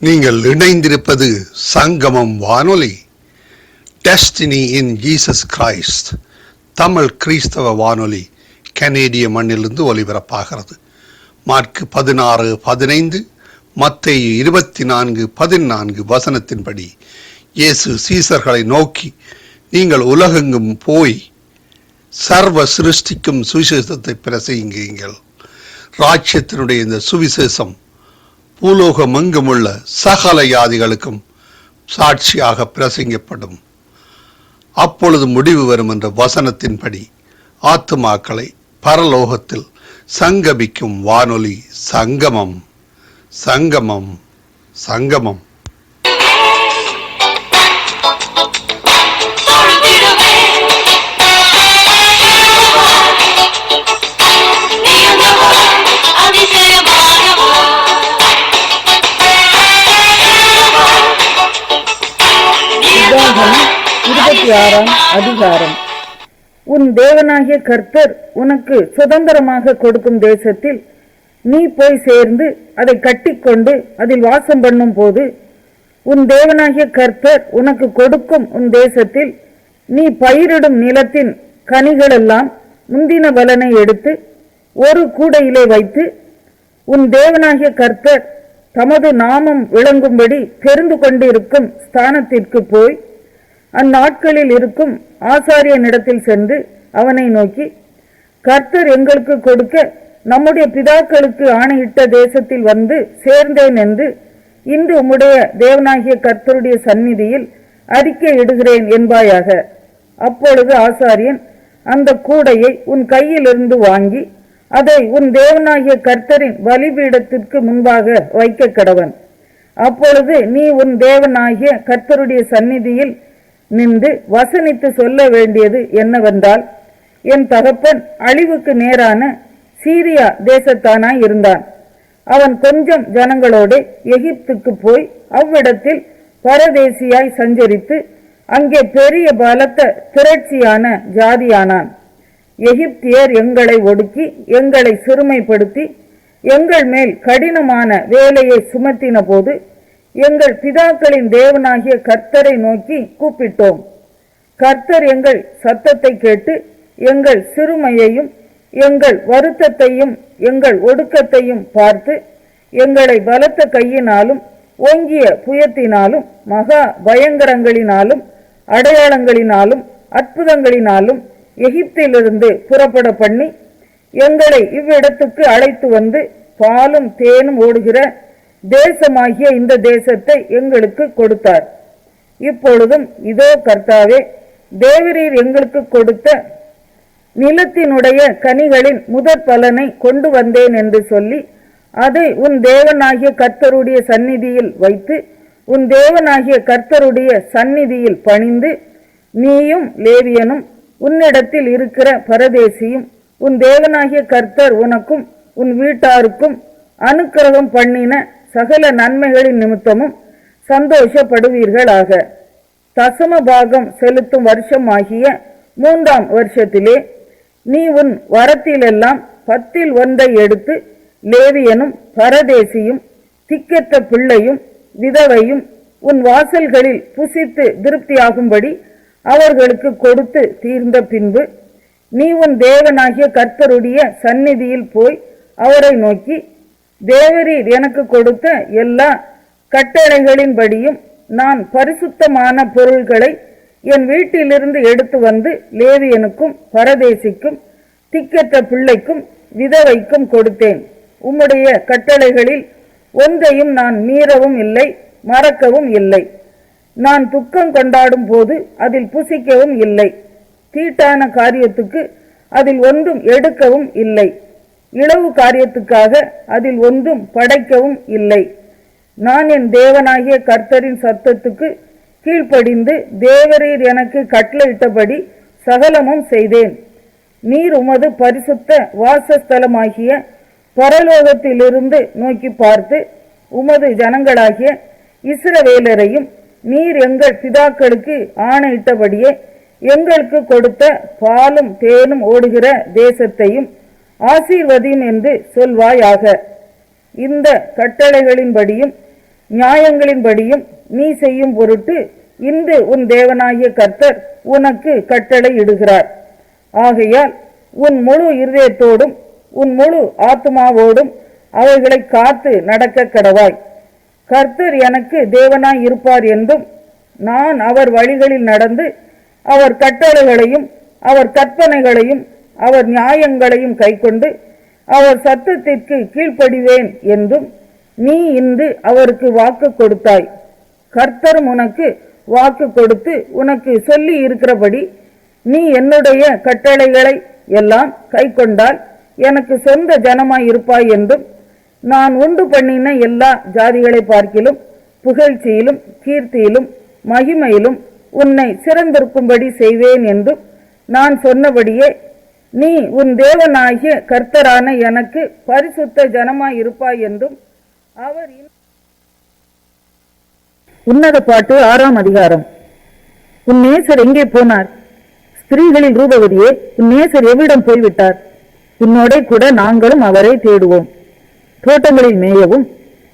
நீங்கள் இணைந்திருப்பது சங்கமம் வானொலி. Destiny in Jesus Christ Tamil கிறிஸ்தவ வானொலி கனேடிய மண்ணிலிருந்து ஒலிபரப்பாகிறது. மார்க்கு 16:15, மத்தேயு 24:14 வசனத்தின்படி இயேசு சீசர்களை நோக்கி, நீங்கள் உலகெங்கும் போய் சர்வ சிருஷ்டிக்கும் சுவிசேஷத்தை பிரசங்கியுங்கள். ராஜ்யத்தினுடைய இந்த சுவிசேஷம் பூலோகமெங்குமுள்ள சகல ஜாதிகளுக்கும் சாட்சியாக பிரசங்கப்படும். அப்பொழுது முடிவு வரும் என்ற வசனத்தின்படி ஆத்துமாக்களை பரலோகத்தில் சங்கமிக்கும் வானொலி சங்கமம். சங்கமம் சங்கமம். அதிகாரம். உன் தேவனாகிய கர்த்தர் உனக்கு சுதந்திரமாக கொடுக்கும் தேசத்தில் நீ போய் சேர்ந்து அதை கட்டிக்கொண்டு அதில் வாசம் பண்ணும் போது, உன் தேவனாகிய கர்த்தர் உனக்கு கொடுக்கும் உன் தேசத்தில் நீ பயிரிடும் நிலத்தின் கனிகளெல்லாம் முந்தின பலனை எடுத்து ஒரு கூடையிலே வைத்து, உன் தேவனாகிய கர்த்தர் தமது நாமம் விளங்கும்படி தெரிந்து கொண்டிருக்கும் ஸ்தானத்திற்கு போய் அந்நாட்களில் இருக்கும் ஆசாரியனிடத்தில் சென்று அவனை நோக்கி, கர்த்தர் எங்களுக்கு கொடுக்க நம்முடைய பிதாக்களுக்கு ஆணையிட்ட தேசத்தில் வந்து சேர்ந்தேன் என்று இன்று உம்முடைய தேவனாகிய கர்த்தருடைய சந்நிதியில் அறிக்கை இடுகிறேன் என்பாயாக. அப்பொழுது ஆசாரியன் அந்த கூடையை உன் கையிலிருந்து வாங்கி அதை உன் தேவனாகிய கர்த்தரின் பலிபீடத்திற்கு முன்பாக வைக்க கடவன். அப்பொழுது நீ உன் தேவனாகிய கர்த்தருடைய சந்நிதியில் நின்று வசனித்து சொல்ல வேண்டியது என்னவென்றால், என் தகப்பன் அழிவுக்கு நேரான சீரியா தேசத்தானாய் இருந்தான். அவன் கொஞ்சம் ஜனங்களோடு எகிப்துக்கு போய் அவ்விடத்தில் பரதேசியாய் சஞ்சரித்து அங்கே பெரிய பலத்த திரட்சியான ஜாதியானான். எகிப்தியர் எங்களை ஒடுக்கி எங்களை சிறுமைப்படுத்தி எங்கள் மேல் கடினமான வேலையை சுமத்தின போது எங்கள் பிதாக்களின் தேவனாகிய கர்த்தரை நோக்கி கூப்பிட்டோம். கர்த்தர் எங்கள் சத்தத்தை கேட்டு எங்கள் சிறுமையையும் எங்கள் வருத்தத்தையும் எங்கள் ஒடுக்கத்தையும் பார்த்து எங்களை பலத்த கையினாலும் ஓங்கிய புயத்தினாலும் மகா பயங்கரங்களினாலும் அடையாளங்களினாலும் அற்புதங்களினாலும் எகிப்திலிருந்து புறப்பட பண்ணி எங்களை இவ்விடத்துக்கு அழைத்து வந்து பாலும் தேனும் ஓடுகிற தேசமாகிய இந்த தேசத்தை எங்களுக்கு கொடுத்தார். இப்பொழுதும் இதோ கர்த்தாவே, தேவரீர் எங்களுக்கு கொடுத்த நிலத்தினுடைய கனிகளின் முதற் பலனை கொண்டு வந்தேன் என்று சொல்லி அதை உன் தேவனாகிய கர்த்தருடைய சந்நிதியில் வைத்து உன் தேவனாகிய கர்த்தருடைய சந்நிதியில் பணிந்து, நீயும் லேவியனும் உன்னிடத்தில் இருக்கிற பரதேசியும் உன் தேவனாகிய கர்த்தர் உனக்கும் உன் வீட்டாருக்கும் அனுக்கிரகம் பண்ணின சகல நன்மைகளின் நிமித்தமும் சந்தோஷப்படுவீர்களாக. தசம பாகம் செலுத்தும் வருஷம் ஆகிய 3ஆம் வருஷத்திலே நீ உன் வரத்திலெல்லாம் 10% எடுத்து லேவியனும் பரதேசியும் திக்கற்ற பிள்ளையும் விதவையும் உன் வாசல்களில் புசித்து திருப்தியாகும்படி அவர்களுக்கு கொடுத்து தீர்ந்த பின்பு, நீ உன் தேவனாகிய கர்த்தருடைய சந்நிதியில் போய் அவரை நோக்கி, தேவரீர் எனக்கு கொடுத்த எல்லா கட்டளைகளின்படியும் நான் பரிசுத்தமான பொருள்களை என் வீட்டிலிருந்து எடுத்து வந்து லேவியனுக்கும் பரதேசிக்கும் திக்கற்ற பிள்ளைக்கும் விதவைக்கும் கொடுத்தேன். உம்முடைய கட்டளைகளில் ஒன்றையும் நான் மீறவும் இல்லை, மறக்கவும் இல்லை. நான் துக்கம் கொண்டாடும் போது அதில் புசிக்கவும் இல்லை. தீட்டான காரியத்துக்கு அதில் ஒன்றும் எடுக்கவும் இல்லை. இளவு காரியத்துக்காக அதில் ஒன்றும் படைக்கவும் இல்லை. நான் என் தேவனாகிய கர்த்தரின் சத்தத்துக்கு கீழ்ப்படிந்து தேவரீர் எனக்கு கட்டளையிட்டபடி சகலமும் செய்தேன். நீர் உமது பரிசுத்த வாசஸ்தலமாகிய பரலோகத்திலிருந்து நோக்கி பார்த்து உமது ஜனங்களாகிய இஸ்ரவேலரையும் நீர் எங்கள் பிதாக்களுக்கு ஆணையிட்டபடியே எங்களுக்கு கொடுத்த பாலும் தேனும் ஓடுகிற தேசத்தையும் ஆசீர்வதியும் என்று சொல்வாயாக. இந்த கட்டளைகளின்படியும் நியாயங்களின்படியும் நீ செய்யும் பொருட்டு இன்று உன் தேவனாகிய கர்த்தர் உனக்கு கட்டளை இடுகிறார். ஆகையால் உன் முழு இருதயத்தோடும் உன் முழு ஆத்துமாவோடும் அவைகளை காத்து நடக்க கடவாய். கர்த்தர் எனக்கு தேவனாய் இருப்பார் என்றும் நான் அவர் வழிகளில் நடந்து அவர் கட்டளைகளையும் அவர் கற்பனைகளையும் அவர் நியாயங்களையும் கைக்கொண்டு அவர் சத்தத்திற்கு கீழ்ப்படிவேன் என்றும் நீ இன்று அவருக்கு வாக்கு கொடுத்தாய். கர்த்தரும் உனக்கு வாக்கு கொடுத்து உனக்கு சொல்லி இருக்கிறபடி நீ என்னுடைய கட்டளைகளை எல்லாம் கைக்கொண்டால் எனக்கு சொந்த ஜனமாய் இருப்பாய் என்றும் நான் உண்டு பண்ணின எல்லா ஜாதிகளை பார்க்கிலும் புகழ்ச்சியிலும் கீர்த்தியிலும் மகிமையிலும் உன்னை சிறந்திருக்கும்படி செய்வேன் என்றும் நான் சொன்னபடியே நீ உன் தேவனாகிய கர்த்தரான எனக்கு பரிசுத்த ஜனமாய் இருப்பாய் என்றும் அவர். உன்னத பாட்டு 6ஆம் அதிகாரம். உன் நேசர் எங்கே போனார்? ஸ்திரீகளில் ரூபவதியே, உன் நேசர் எவ்விடம் போய்விட்டார்? உன்னோட கூட நாங்களும் அவரை தேடுவோம். தோட்டங்களில் மேயவும்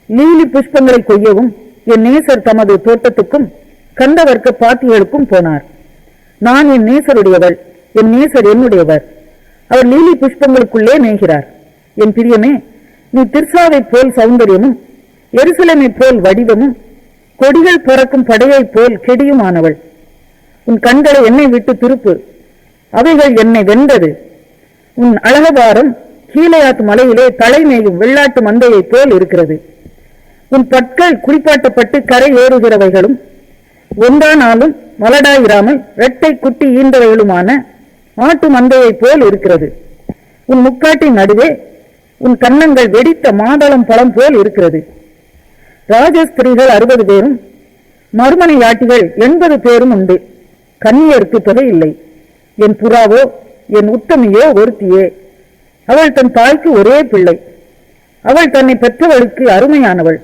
லீலி புஷ்பங்களை கொய்யவும் என் நேசர் தமது தோட்டத்துக்கும் கந்தவர்க்க பாத்திகளுக்கும் போனார். நான் என் நேசருடையவள், என் நேசர் என்னுடையவர். அவர் லீலி புஷ்பங்களுக்குள்ளே மேய்கிறார். என் பிரியமே, நீ திர்சாவை போல் சௌந்தரியமும் எருசலேமை போல் வடிவமும் கொடிகள் பறக்கும் படையைப் போல் கெடியுமானவள். உன் கண்களை என்னை விட்டு திருப்பு, அவைகள் என்னை வென்றது. உன் அழகபாரம் கீழையாத்து மலையிலே தலைமேயும் வெள்ளாட்டு மந்தையைப் போல் இருக்கிறது. உன் பற்கள் குளிப்பாட்டப்பட்டு கரை ஏறுகிறவைகளும் ஒன்றானாலும் மலடாயிராமல் இரட்டை குட்டி ஈன்றவைகளுமான ஆட்டு மந்தையைப் போல் இருக்கிறது. உன் முக்காட்டின் நடுவே உன் கன்னங்கள் வெடித்த மாதளம் பழம் போல் இருக்கிறது. ராஜஸ்திரீகள் 60 பேரும் மறுமனையாட்டிகள் 80 பேரும் உண்டு. கன்னியருக்கு தொகை இல்லை. என் புறாவோ என் உத்தமியோ ஒருத்தியே. அவள் தன் தாய்க்கு ஒரே பிள்ளை. அவள் தன்னை பெற்றவளுக்கு அருமையானவள்.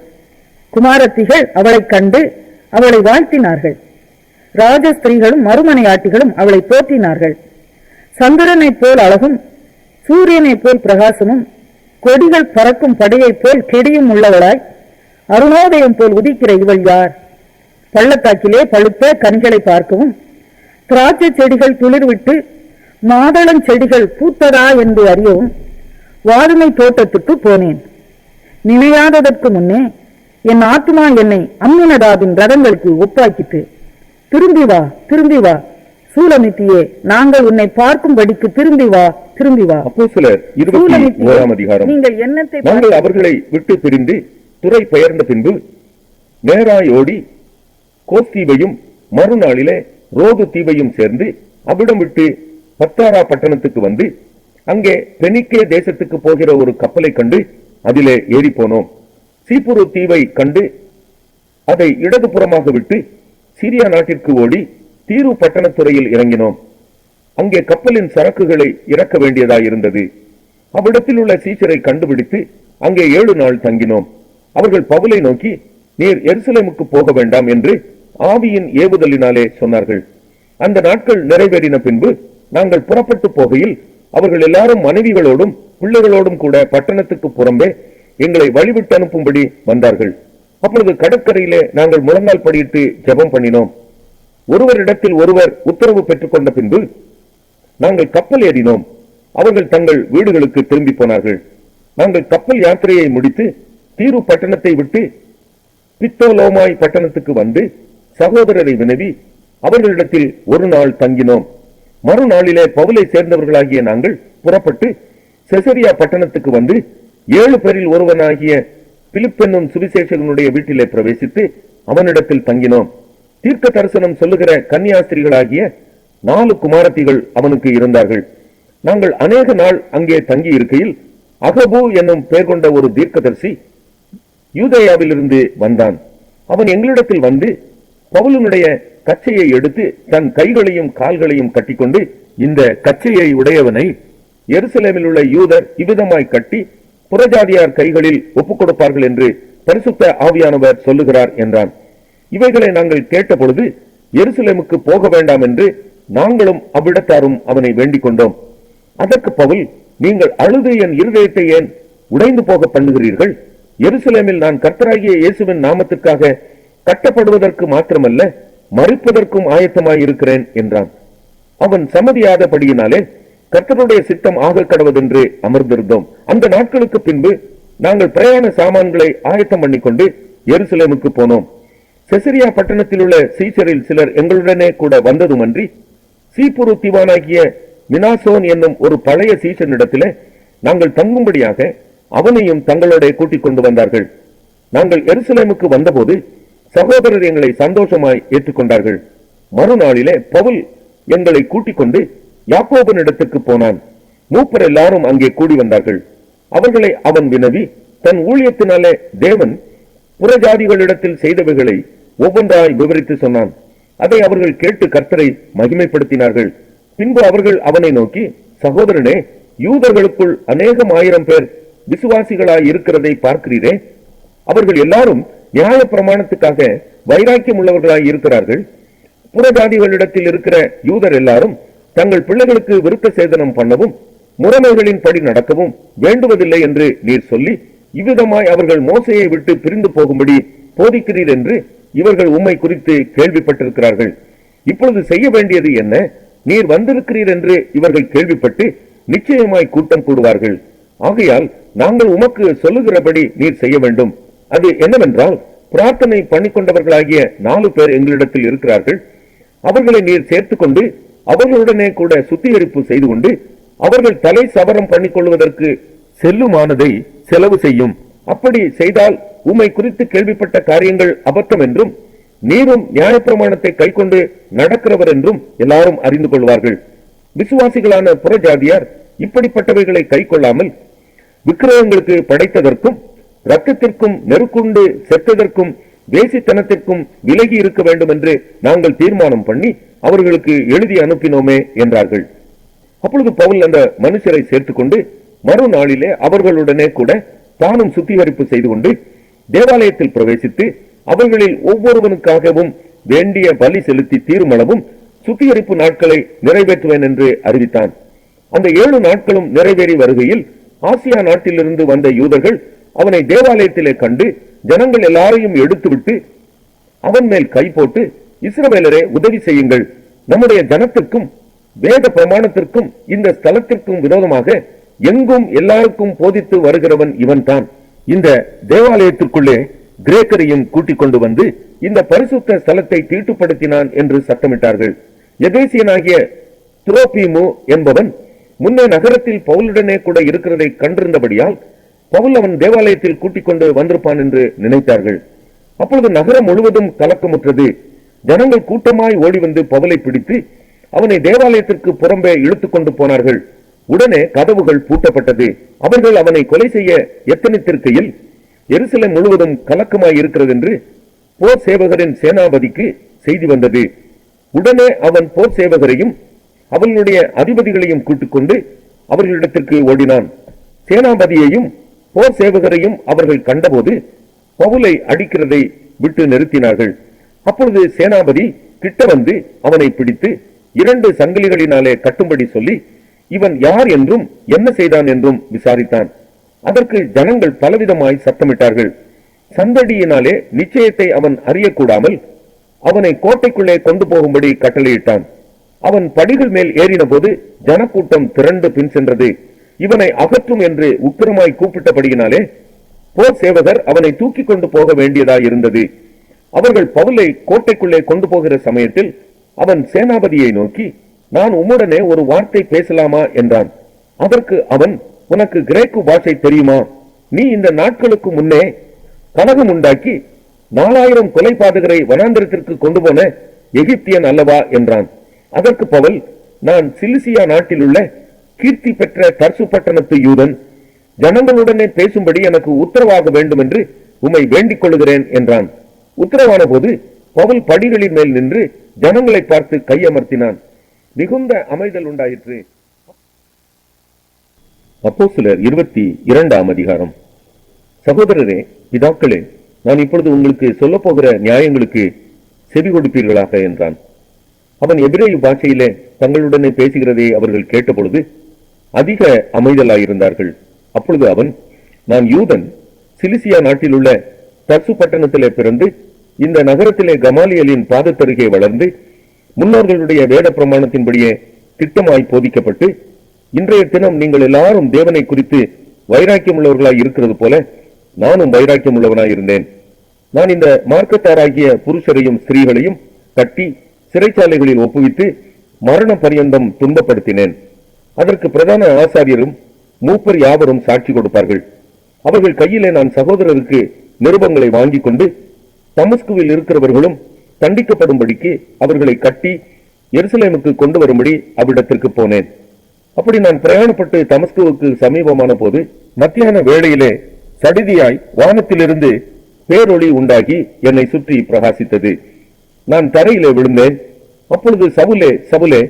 குமாரத்திகள் அவளை கண்டு அவளை வாழ்த்தினார்கள். ராஜஸ்திரீகளும் மறுமனையாட்டிகளும் அவளை போற்றினார்கள். சந்திரனைப் போல் அழகும் சூரியனைப் போல் பிரகாசமும் கொடிகள் பறக்கும் படையைப் போல் கெடியும் உள்ளவளாய் அருணோதயம் போல் உதிக்கிற இவள் யார்? பள்ளத்தாக்கிலே பழுத்த கனிகளை பார்க்கவும் திராட்சை செடிகள் துளிர்விட்டு மாதளம் செடிகள் பூத்ததா என்று அறியவும் வாதுமை தோட்டத்துக்கு போனேன். நினையாததற்கு முன்னே என் ஆத்மா என்னை அம்மினதாபின் ரதங்களுக்கு ஒப்பாக்கிட்டு, திரும்பி வா, திரும்பி வா சூலமித்தியே, நாங்கள் உன்னை பார்க்கும்படிக்கு திரும்பி வா, திரும்பி வா. அப்போஸ்தலர் 21ஆம் அதிகாரம். நீங்கள் என்னத்தை நாங்கள் அவர்களை விட்டு பிரிந்து துறை பெயர்ந்த பின்பு நேராய் ஓடி கோஸ்தீவையும் மறுநாளிலே ரோது தீவையும் சேர்ந்து அவ்விடம் விட்டு பத்தாரா பட்டணத்துக்கு வந்து அங்கே பெனிக்கே தேசத்துக்கு போகிற ஒரு கப்பலை கண்டு அதிலே ஏறி போனோம். சீப்புரு தீவை கண்டு அதை இடதுபுறமாக விட்டு சீரியா நாட்டிற்கு ஓடி தீரு பட்டணத்துறையில் இறங்கினோம். அங்கே கப்பலின் சரக்குகளை இறக்க வேண்டியதாயிருந்தது. அவ்விடத்தில் உள்ள சீசரை கண்டுபிடித்து அங்கே 7 நாள் தங்கினோம். அவர்கள் பவுலை நோக்கி, நீர் எருசலேமுக்கு போக வேண்டாம் என்று ஆவியின் ஏவுதலினாலே சொன்னார்கள். அந்த நாட்கள் நிறைவேறின பின்பு நாங்கள் புறப்பட்டு போகையில் அவர்கள் எல்லாரும் மனைவிகளோடும் பிள்ளைகளோடும் கூட பட்டணத்துக்கு புறம்பே எங்களை வழிவிட்டு அனுப்பும்படி வந்தார்கள். அப்பொழுது கடற்கரையிலே நாங்கள் முழங்கால் படியிட்டு ஜெபம் பண்ணினோம். ஒருவரிடத்தில் ஒருவர் உத்தரவு பெற்றுக் கொண்ட பின்பு நாங்கள் கப்பல் ஏறினோம். அவர்கள் தங்கள் வீடுகளுக்கு திரும்பி போனார்கள். நாங்கள் கப்பல் யாத்திரையை முடித்து தீரு பட்டணத்தை விட்டு பித்தோலோமாய் பட்டணத்துக்கு வந்து சகோதரரை வினவி அவர்களிடத்தில் 1 நாள் தங்கினோம். மறுநாளிலே பவுலை சேர்ந்தவர்களாகிய நாங்கள் புறப்பட்டு செசரியா பட்டணத்துக்கு வந்து 7 பேரில் ஒருவனாகிய பிலிப்பென்னும் சுவிசேஷகனுடைய வீட்டிலே பிரவேசித்து அவனிடத்தில் தங்கினோம். தீர்க்க தரிசனம் சொல்லுகிற கன்னியாஸ்திரிகளாகிய 4 குமாரத்திகள் அவனுக்கு இருந்தார்கள். நாங்கள் அநேக நாள் அங்கே தங்கி இருக்கையில் அகபு என்னும் பெயர் கொண்ட ஒரு தீர்க்கதரிசி யூதேயாவிலிருந்து வந்தான். அவன் எங்களிடத்தில் வந்து பவுலினுடைய கச்சையை எடுத்து தன் கைகளையும் கால்களையும் கட்டிக்கொண்டு, இந்த கச்சையை உடையவனை எருசலேமில் உள்ள யூதர் இவ்விதமாய் கட்டி புறஜாதியார் கைகளில் ஒப்புக் கொடுப்பார்கள் என்று பரிசுத்த ஆவியானவர் சொல்லுகிறார் என்றான். இவைகளை நாங்கள் கேட்ட பொழுது எருசலேமுக்கு போக வேண்டாம் என்று நாங்களும் அவ்விடத்தாரும் அவனை வேண்டிக் கொண்டோம். அதற்கு பவுல், நீங்கள் அழுது என் இருதயத்தை ஏன் உடைந்து போக பண்ணுகிறீர்கள்? எருசலேமில் நான் கர்த்தராகிய இயேசுவின் நாமத்துக்காக கட்டப்படுவதற்கு மாத்திரமல்ல, மரிப்பதற்கும் ஆயத்தமாயிருக்கிறேன் என்றான். அவன் சம்மதியாதபடியினாலே கர்த்தருடைய சித்தம் ஆக கடவதென்று அமர்ந்திருந்தோம். அந்த நாட்களுக்கு பின்பு நாங்கள் பிரயாண சாமான்களை ஆயத்தம் பண்ணிக்கொண்டு எருசலேமுக்கு போனோம். செசரியா பட்டணத்தில் உள்ள சீசரில் சிலர் எங்களுடனே கூட வந்ததுமன்றி, சீப்புரு திவானாகிய மினாசோன் என்னும் ஒரு பழைய சீசனிடத்திலே நாங்கள் தங்கும்படியாக அவனையும் தங்களோட கூட்டிக் கொண்டு வந்தார்கள். நாங்கள் எருசலேமுக்கு வந்தபோது சகோதரர் எங்களை சந்தோஷமாய் ஏற்றுக்கொண்டார்கள். மறுநாளிலே பவுல் எங்களை கூட்டிக் கொண்டு யாக்கோபனிடத்துக்கு போனான். மூப்பர் எல்லாரும் அங்கே கூடி வந்தார்கள். அவர்களை அவன் வினவி, தன் ஊழியத்தினாலே தேவன் புறஜாதிகளிடத்தில் செய்தவைகளை ஒவ்வொன்றாய் விவரித்து சொன்னான். அதை அவர்கள் கேட்டு கர்த்தரை மகிமைப்படுத்தினார்கள். பின்பு அவர்கள் அவனை நோக்கி, சகோதரனே, யூதர்களுக்குள் 1000 பேர் விசுவாசிகளாய் இருக்கிறதை பார்க்கிறீரே. அவர்கள் எல்லாரும் நியாய பிரமாணத்துக்காக வைராக்கியம் உள்ளவர்களாய் இருக்கிறார்கள். புறஜாதிகளிடத்தில் இருக்கிற யூதர் எல்லாரும் தங்கள் பிள்ளைகளுக்கு விருத்த சேதனம் பண்ணவும் முறைமைகளின் படி நடக்கவும் வேண்டுவதில்லை என்று நீர் சொல்லி, இவ்விதமாய் அவர்கள் மோசையை விட்டு பிரிந்து போகும்படி போதிக்கிறீர் என்று இவர்கள் உம்மை குறித்து கேள்விப்பட்டிருக்கிறார்கள். இப்பொழுது செய்ய வேண்டியது என்ன? நீர் வந்திருக்கிறீர் என்று இவர்கள் கேள்விப்பட்டு நிச்சயமாய் கூட்டம் கூடுவார்கள். ஆகையால் நாங்கள் உமக்கு சொல்லுகிறபடி நீர் செய்ய வேண்டும். அது என்னவென்றால், பிரார்த்தனை பண்ணிக்கொண்டவர்களாகிய 4 பேர் எங்களிடத்தில் இருக்கிறார்கள். அவர்களை நீர் சேர்த்துக்கொண்டு அவர்களுடனே கூட சுத்திகரிப்பு செய்து கொண்டு அவர்கள் தலை சவரம் பண்ணிக்கொள்வதற்கு செல்லுமானதை செலவு செய்யும். அப்படி செய்தால் உம்மை குறித்து கேள்விப்பட்ட காரியங்கள் அபத்தம் என்றும் நீரும் நியாயப்பிரமாணத்தை கைக்கொண்டு நடக்கிறவர் என்றும் எல்லாரும் அறிந்து கொள்வார்கள். விசுவாசிகளான புறஜாதியார் இப்படிப்பட்டவைகளை கை கொள்ளாமல் விக்கிரகங்களுக்கு படைத்ததற்கும் இரத்தத்திற்கும் நெருக்குண்டு செத்ததற்கும் வேசித்தனத்திற்கும் விலகி இருக்க வேண்டும் என்று நாங்கள் தீர்மானம் பண்ணி அவர்களுக்கு எழுதி அனுப்பினோமே என்றார்கள். அப்பொழுது பவுல் அந்த மனுஷரை சேர்த்துக்கொண்டு மறுநாளிலே அவர்களுடனே கூட தானும் சுத்திகரிப்பு செய்து கொண்டு தேவாலயத்தில் பிரவேசித்து அவர்களில் ஒவ்வொருவனுக்காகவும் வேண்டிய பலி செலுத்தி தீர்மளவும் சுத்திகரிப்பு நாட்களை நிறைவேற்றுவேன் என்று அறிவித்தான். அந்த 7 நாட்களும் நிறைவேறி வருகையில் ஆசியா நாட்டிலிருந்து வந்த யூதர்கள் அவனை தேவாலயத்திலே கண்டு ஜனங்கள் எல்லாரையும் எடுத்துவிட்டு அவன் மேல் கை போட்டு, இஸ்ரவேலரே, உதவி செய்யுங்கள், நம்முடைய ஜனத்திற்கும் வேத பிரமாணத்திற்கும் இந்த ஸ்தலத்திற்கும் விரோதமாக எங்கும் எல்லாருக்கும் போதித்து வருகிறவன் இவன்தான். இந்த தேவாலயத்திற்குள்ளே கிரேக்கரையும் கூட்டிக் கொண்டு வந்து இந்த பரிசுத்த ஸ்தலத்தை தீட்டுப்படுத்தினான் என்று சத்தமிட்டார்கள். எபேசியனாகிய துரோபீமு என்பவன் முன்னே நகரத்தில் பவுலுடனே கூட இருக்கிறதை கண்டிருந்தபடியால் பவுல் அவன் தேவாலயத்தில் கூட்டிக் கொண்டு வந்திருப்பான் என்று நினைத்தார்கள். அப்பொழுது நகரம் முழுவதும் கலக்கமுற்றது. ஜனங்கள் கூட்டமாய் ஓடி வந்து பவுலை பிடித்து அவனை தேவாலயத்திற்கு புறம்பே இழுத்துக் கொண்டு போனார்கள். உடனே கதவுகள் பூட்டப்பட்டது. அவர்கள் அவனை கொலை செய்ய எத்தனித்திருக்கையில் எருசலேம் முழுவதும் கலக்கமாய் இருக்கிறது என்று போர் சேவகரின் சேனாபதிக்கு செய்தி வந்தது. உடனே அவன் போர் சேவகரையும் அவர்களுடைய அதிபதிகளையும் கூட்டிக் கொண்டு அவர்களிடத்திற்கு ஓடினான். சேனாபதியையும் போர் சேவகரையும் அவர்கள் கண்டபோது பவுலை அடிக்கிறதை விட்டு நிறுத்தினார்கள். அப்பொழுது சேனாபதி கிட்ட வந்து அவனை பிடித்து 2 சங்கிலிகளினாலே கட்டும்படி சொல்லி இவன் யார் என்றும் என்ன செய்தான் என்றும் விசாரித்தான். அதற்கு ஜனங்கள் பலவிதமாய் சத்தமிட்டார்கள். சந்தடியினாலே நிச்சயத்தை அவன் அறியக்கூடாமல் அவனை கோட்டைக்குள்ளே கொண்டு போகும்படி கட்டளையிட்டான். அவன் படிகள் மேல் ஏறின போது ஜனக்கூட்டம் திரண்டு பின் சென்றது. இவனை அகற்றும் என்று உக்கிரமாய் கூப்பிட்டபடியினாலே போர் சேவகர் அவனை தூக்கி கொண்டு போக வேண்டியதாய் இருந்தது. அவர்கள் பவுலை கோட்டைக்குள்ளே கொண்டு போகிற சமயத்தில் அவன் சேனாபதியை நோக்கி, நான் உம்முடனே ஒரு வார்த்தை பேசலாமா என்றான். அதற்கு அவன், உனக்கு கிரேக்கு பாஷை தெரியுமா? நீ இந்த நாட்களுக்கு முன்னே கலகம் உண்டாக்கி 4000 கொலைபாதகரை வனாந்திரத்திற்கு கொண்டு போன எகிப்தியன் அல்லவா என்றான். அதற்கு பவுல், நான் சிலிசியா நாட்டில் உள்ள கீர்த்தி பெற்ற தர்சு பட்டணத்து யூதன், ஜனங்களுடனே பேசும்படி எனக்கு உத்தரவாக வேண்டும் என்று உம்மை வேண்டிக் கொள்கிறேன் என்றான். உத்தரவான போது பவுல் படிகளின் மேல் நின்று ஜனங்களை பார்த்து கையமர்த்தினான். மிகுந்த அமைதல் உண்டாயிற்று. அப்போஸ்தலர் 22ஆம் அதிகாரம். சகோதரரே, பிதாக்களே, நான் இப்பொழுது உங்களுக்கு சொல்ல போகிற நியாயங்களுக்கு செவி கொடுப்பீர்களாக என்றான். அவன் எபிரேய பாஷையிலே தங்களுடனே பேசுகிறதை அவர்கள் கேட்டபொழுது அதிக அமைதலாயிருந்தார்கள். அப்பொழுது அவன், நான் யூதன், சிலிசியா நாட்டில் உள்ள தர்சு பட்டணத்திலே பிறந்து இந்த நகரத்திலே கமாலியலின் பாதத்தருகே வளர்ந்து முன்னோர்களுடைய வேத பிரமாணத்தின்படியே திட்டமாய் போதிக்கப்பட்டு, இன்றைய தினம் நீங்கள் எல்லாரும் தேவனை குறித்து வைராக்கியம் உள்ளவர்களாய் இருக்கிறது போல நானும் வைராக்கியம் உள்ளவனாய் இருந்தேன். நான் இந்த மார்க்கத்தாராகிய புருஷரையும் ஸ்திரீகளையும் கட்டி சிறைச்சாலைகளில் ஒப்புவித்து மரண பரியந்தம் துன்பப்படுத்தினேன். அதற்கு பிரதான ஆசாரியரும் மூப்பர் யாவரும் சாட்சி கொடுப்பார்கள். அவர்கள் கையிலே நான் சகோதரருக்கு நிருபங்களை வாங்கி கொண்டு தமஸ்குவில் இருக்கிறவர்களும் தண்டிக்கப்படும்படிக்கு அவர்களை கட்டி எருசலேமுக்கு கொண்டு வரும்படி அவ்விடத்திற்கு போனேன். அப்படி நான் பிரயாணப்பட்டு தமஸ்குவுக்கு சமீபமான போது மத்தியான வேளையிலே சடிதியாய் வானத்திலிருந்து பேரொளி உண்டாகி என்னை சுற்றி பிரகாசித்தது. நான் தரையிலே விழுந்தேன். அப்பொழுது சவுலே, சவுலே,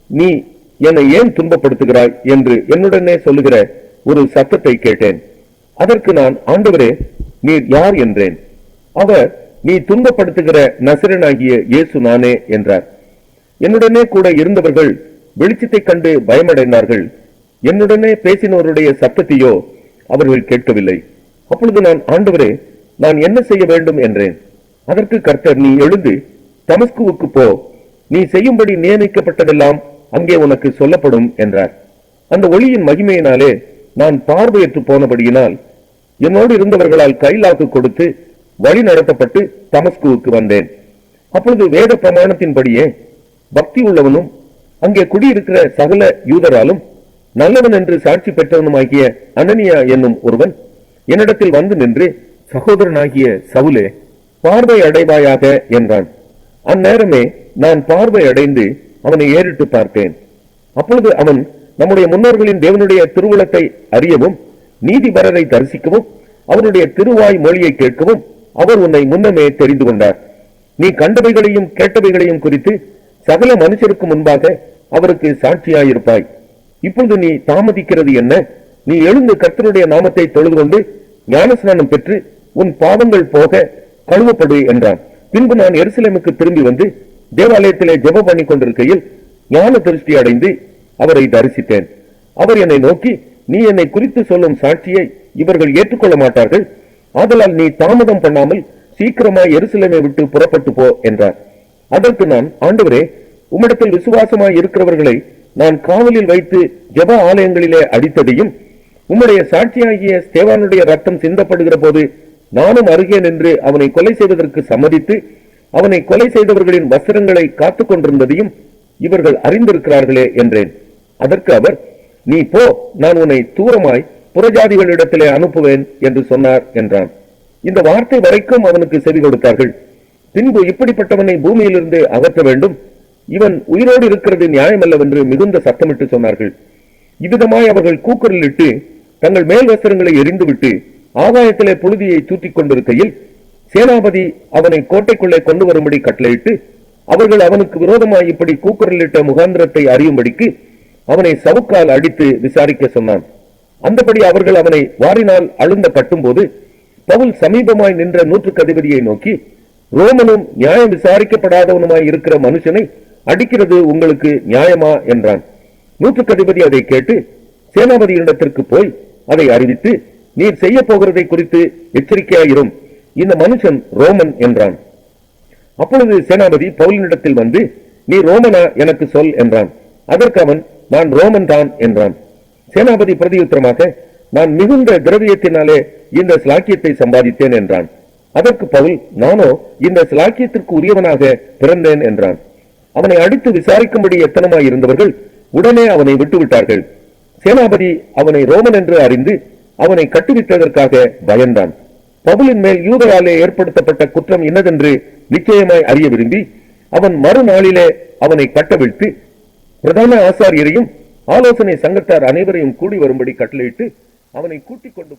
நீ என்னை ஏன் துன்பப்படுத்துகிறாய் என்று என்னுடனே சொல்லுகிற ஒரு சத்தத்தை கேட்டேன். அதற்கு நான், ஆண்டவரே, நீர் யார் என்றேன். அவர், நீ துன்பப்படுத்துகிற நசரனாகிய இயேசு நானே என்றார். என்னுடனே கூட இருந்தவர்கள் வெளிச்சத்தை கண்டு பயமடைந்தார்கள். என்னுடனே பேசினவருடைய சத்தத்தையோ அவர்கள் கேட்கவில்லை. அப்பொழுது நான், ஆண்டவரே, நான் என்ன செய்ய வேண்டும் என்றேன். அதற்கு கர்த்தர், நீ எழுந்து தமஸ்குவுக்கு போ, நீ செய்யும்படி நியமிக்கப்பட்டதெல்லாம் அங்கே உனக்கு சொல்லப்படும் என்றார். அந்த ஒளியின் மகிமையினாலே நான் பார்வையற்று போனபடியினால் என்னோடு இருந்தவர்களால் கைலாக்கு கொடுத்து வழி நடத்தப்பட்டு தமஸ்குவுக்கு வந்தேன். அப்பொழுது வேத பிரமாணத்தின்படியே பக்தி உள்ளவனும் அங்கே குடியிருக்கிற சகல யூதராலும் நல்லவன் என்று சாட்சி பெற்றவனுமாகிய அனனியா என்னும் ஒருவன் என்னிடத்தில் வந்து நின்று, சகோதரனாகிய சவுலே, பார்வை அடைவாயாக என்றான். அந்நேரமே நான் பார்வை அடைந்து அவனை ஏறிட்டு பார்த்தேன். அப்பொழுது அவன், நம்முடைய முன்னோர்களின் தேவனுடைய திருவுளத்தை அறியவும் நீதிபரரை தரிசிக்கவும் அவருடைய திருவாய் மொழியை கேட்கவும் அவர் உன்னை முன்னமே தெரிந்து கொண்டார். நீ கண்டவைகளையும் கேட்டவைகளையும் குறித்து சகல மனுஷருக்கு முன்பாக அவருக்கு சாட்சியாயிருப்பாய். இப்பொழுது நீ தாமதிக்கிறது என்ன? நீ எழுந்து கர்த்தருடைய நாமத்தை தொழுது கொண்டு ஞானஸ்நானம் பெற்று உன் பாவங்கள் போக கழுவப்படு என்றான். பின்பு நான் எருசலேமுக்கு திரும்பி வந்து தேவாலயத்திலே ஜெபம் பண்ணி கொண்டிருக்கையில் ஞான திருஷ்டி அடைந்து அவரை தரிசித்தேன். அவர் என்னை நோக்கி, நீ என்னை குறித்து சொல்லும் சாட்சியை இவர்கள் ஏற்றுக்கொள்ள மாட்டார்கள். ஆதலால் நீ தாமதம் பண்ணாமல் சீக்கிரமாய் எருசலேமை விட்டு புறப்பட்டு போ என்றார். அதற்கு நான், ஆண்டவரே, உம்மிடத்தில் விசுவாசமாய் இருக்கிறவர்களை நான் காவலில் வைத்து ஜெப ஆலயங்களிலே அடித்ததையும் உம்முடைய சாட்சியாகிய ஸ்தேவானுடைய ரத்தம் சிந்தப்படுகிற போது நானும் அருகே நின்று அவனை கொலை செய்வதற்கு சம்மதித்து அவனை கொலை செய்தவர்களின் வஸ்திரங்களை காத்துக் கொண்டிருந்ததையும் இவர்கள் அறிந்திருக்கிறார்களே என்றேன். அதற்கு அவர், நீ போ, நான் உன்னை தூரமாய் புறஜாதிகளிடத்திலே அனுப்புவேன் என்று சொன்னார் என்றான். இந்த வார்த்தை வரைக்கும் அவனுக்கு செவி கொடுத்தார்கள். பின்பு இப்படிப்பட்டவனை பூமியிலிருந்து அகற்ற வேண்டும், இவன் உயிரோடு இருக்கிறது நியாயமல்லவென்று மிகுந்த சத்தமிட்டு சொன்னார்கள். இவ்விதமாய் அவர்கள் கூக்குரலிட்டு தங்கள் மேல் வஸ்திரங்களை எரிந்துவிட்டு ஆகாயத்திலே புழுதியை தூற்றிக் கொண்டிருக்கையில் சேனாபதி அவனை கோட்டைக்குள்ளே கொண்டு வரும்படி கட்டளையிட்டு அவர்கள் அவனுக்கு விரோதமாய் இப்படி கூக்குரலிட்ட முகாந்திரத்தை அறியும்படிக்கு அவனை சவுக்கால் அடித்து விசாரிக்க சொன்னான். அந்தபடி அவர்கள் அவனை வாரினால் அழுந்த கட்டும்போது பவுல் சமீபமாய் நின்ற நூற்றுக்கு அதிபதியை நோக்கி, ரோமனும் நியாயம் விசாரிக்கப்படாதவனுமாய் இருக்கிற மனுஷனை அடிக்கிறது உங்களுக்கு நியாயமா என்றான். நூற்றுக்கு அதிபதி அதை கேட்டு சேனாபதியிடத்திற்கு போய் அதை அறிவித்து, நீர் செய்ய போகிறதை குறித்து எச்சரிக்கையாயிரும், இந்த மனுஷன் ரோமன் என்றான். அப்பொழுது சேனாபதி பவுலினிடத்தில் வந்து, நீ ரோமனா எனக்கு சொல் என்றான். அதற்கு அவன், நான் ரோமன் தான் என்றான். சேனாபதி பிரதியுத்தரமாக, நான் மிகுந்த திரவியத்தினாலே இந்த ஸ்லாக்கியத்தை சம்பாதித்தேன் என்றான். அதற்கு பவுல், நானோ இந்த ஸ்லாக்கியத்திற்கு உரியவனாக பிறந்தேன் என்றான். அவனை அடித்து விசாரிக்கும்படி எத்தனமாய் இருந்தவர்கள் உடனே அவனை விட்டுவிட்டார்கள். சேனாபதி அவனை ரோமன் என்று அறிந்து அவனை கட்டுவிட்டதற்காக பயந்தான். பவுலின் மேல் யூதராலே ஏற்படுத்தப்பட்ட குற்றம் இன்னதென்று நிச்சயமாய் அறிய விரும்பி அவன் மறுநாளிலே அவனை கட்டவிழ்த்து பிரதான ஆசாரியரையும் ஆலோசனை சங்கத்தார் அனைவரையும் கூடி வரும்படி கட்டளையிட்டு அவனை கூட்டிக் கொண்டு